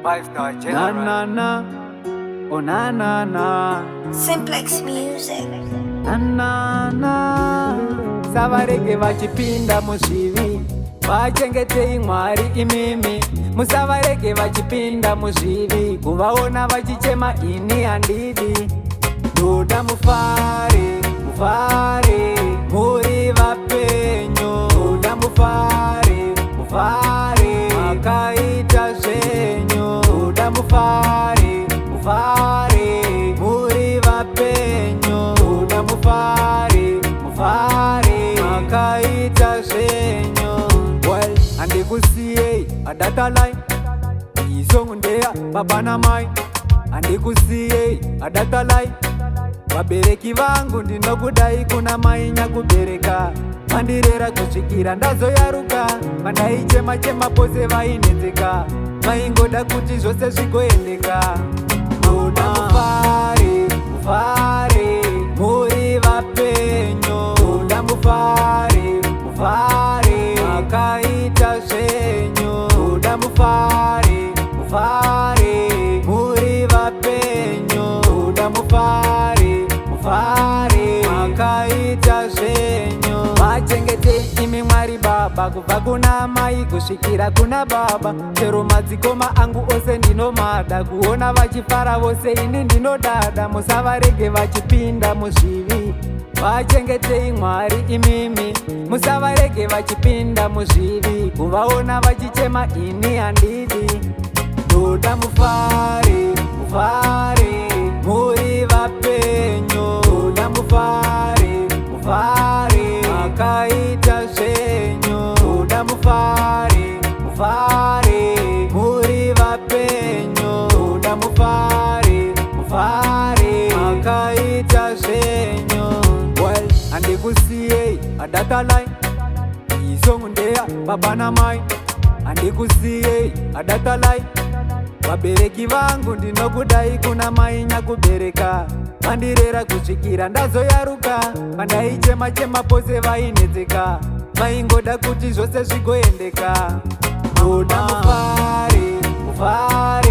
Five-star Na general. na na, oh na na na, Simplex Music. na na na. Savarege vachipinda muzvivi, vachengetei Mwari imimi. Musavarege vachipinda muzvivi, kuvaona vachichema ini handidi. Ndoda mufare, mufare, muri vapenyu. Ndoda mufare, mufare, makaita zvenyu. Ndoda mufare, mufare, muri vapenyu. Ndoda mufare, mufare, makaita zvenyu. Well, handikusiyei adatalai izongu ndeya baba namai. Handikusiyei adatalai vabereki vangu ndinokudai kuna mai nyakubereka. Mandirera kusvikira ndazoyaruka, pandaichema-chema pose vainetseka. Vaingoda kuti zvose zvigoendeka. Ndoda mufare, mufare, muri vapenyu. Ndoda mufare, mufare, makaita zvenyu. Ndoda mufare, mufare, muri vapenyu. Ndoda mufare, mufare, makaita zvenyu. Vachengete imi Mwari Baba, kubva kuna mai kusvikira kuna baba. Chero madzikoma angu ose ndinomada, kuona vachifara vose ini ndinodada. Musavarege vachipinda muzvivi, vachengetei Mwari imimi. Musavarege vachipinda muzvivi, kuvaona vachichema ini handidi. Ndoda mufare, mufare, muri vapenyu. Ndoda mufare, mufare, makaita zvenyu. Ndoda mufare, mufare, muri vapenyu. Ndoda mufare, mufare, makaita zvenyu. Well, handikusiyei adatalai izongu ndeya baba namai. Handikusiyei adatalai vabereki vangu ndinokudai kuna mai nyakubereka. Mandirera kusvikira ndazoyaruka, pandaichema-chema pose vainetseka. Vaingoda kuti zvose zvigoendeka. Ndoda mufare, mufare,